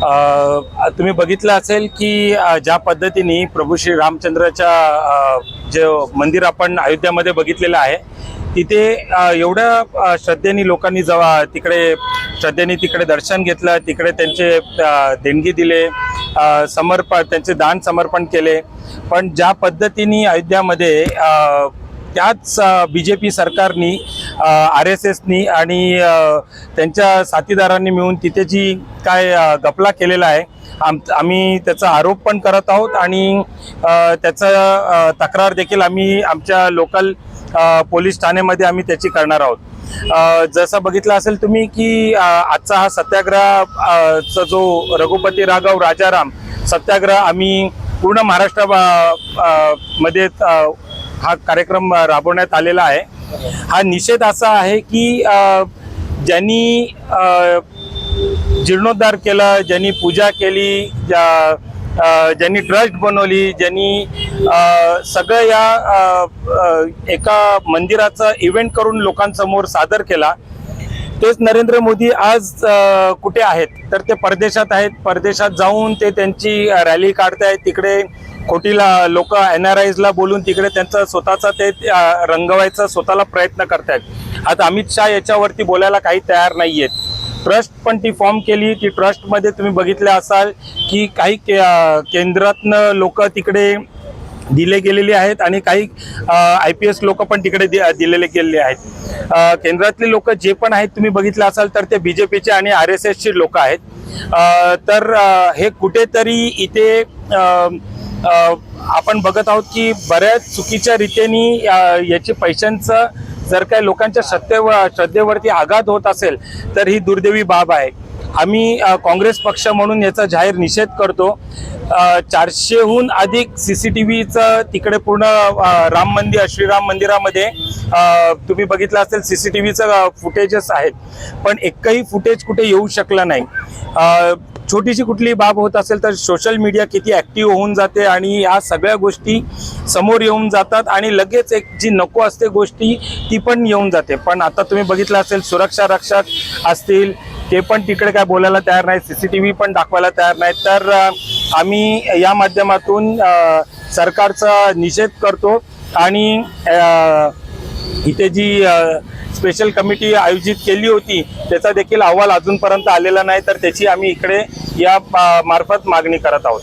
तुम्ही बघितलं असेल की ज्या पद्धतीने प्रभू श्री रामचंद्राच्या जे मंदिर आपण अयोध्यामध्ये बघितलेलं आहे, तिथे एवढ्या श्रद्धेने लोकांनी जेव्हा श्रद्धेने तिकडे दर्शन घेतलं, तिकडे त्यांचे देणगी दिले, त्यांचे दान समर्पण केले. पण ज्या पद्धतीने अयोध्यामध्ये त्याच BJP सरकारनी, RSSनी आणि त्यांच्या साथीदारांनी मिळून तिथे जी काय घपला केलेला आहे, आम्ही त्याचा आरोप पण करत आहोत आणि त्याचा तक्रार देखील आम्ही आमच्या लोकल पोलीस ठाण्यामध्ये आम्ही त्याची करणार आहोत. जसं बघितलं असेल तुम्ही की आजचा हा सत्याग्रहाचा जो रघुपती राघव राजाराम सत्याग्रह आम्ही पूर्ण महाराष्ट्रामध्ये हा कार्यक्रम राबवण्यात आलेला आहे. हा निषेध असा आहे की ज्यांनी जीर्णोद्धार केला, ज्यांनी पूजा केली, ज्यांनी ट्रस्ट बनवली, ज्यांनी सगळं या एका मंदिराचा इव्हेंट करून लोकांसमोर सादर केला, तेच नरेंद्र मोदी आज कुठे आहेत तर ते परदेशात आहेत. परदेशात जाऊन ते त्यांची रॅली काढतायत. तिकडे खोटीला लोक NRIsला बोलून तिकडे त्यांचा स्वतःचा ते रंगवायचा स्वतःला प्रयत्न करतायत. आता अमित शाह याच्यावरती बोलायला काही तयार नाहीयेत. ट्रस्ट पण ती फॉर्म केली. ती ट्रस्टमध्ये तुम्ही बघितले असाल की काही केंद्रातनं लोक तिकडे दिले गेलेले आहेत आणि काही IPS लोक पण तिकडे दिलेले गेलेले आहेत. केंद्रातले लोक जे पण आहेत तुम्ही बघितलं असाल तर ते BJPचे आणि RSSचे लोक आहेत. तर हे कुठेतरी इथे आपण बघत आहोत की बऱ्याच चुकीच्या रीतीने याची पैशांचं जर काही लोकांच्या श्रद्धेवरती आघात होत असेल तर ही दुर्दैवी बाब आहे. आम्ही काँग्रेस पक्ष म्हणून याचा जाहीर निषेध करतो. 400हून अधिक CCTVचं तिकडे पूर्ण श्रीराम मंदिरामध्ये तुम्ही बघितलं असेल CCTVचं फुटेजेस आहेत, पण एकही फुटेज कुठे येऊ शकलं नाही. छोटीशी कुठली बाब होत असेल तर सोशल मीडिया किती ॲक्टिव्ह होऊन जाते आणि या सगळ्या गोष्टी समोर येऊन जातात आणि लगेच एक जी नको असते गोष्टी ती पण येऊन जाते. पण आता तुम्ही बघितलं असेल सुरक्षा रक्षक असतील ते पण तिकडे काय बोलायला तयार नाही, CCTV पण दाखवायला तयार नाही. तर आम्ही या माध्यमातून सरकारचा निषेध करतो आणि इथे जी स्पेशल कमिटी आयोजित केली होती त्याचा देखील अहवाल अजूनपर्यंत आलेला नाही, तर त्याची आम्ही इकडे या मार्फत मागणी करत आहोत.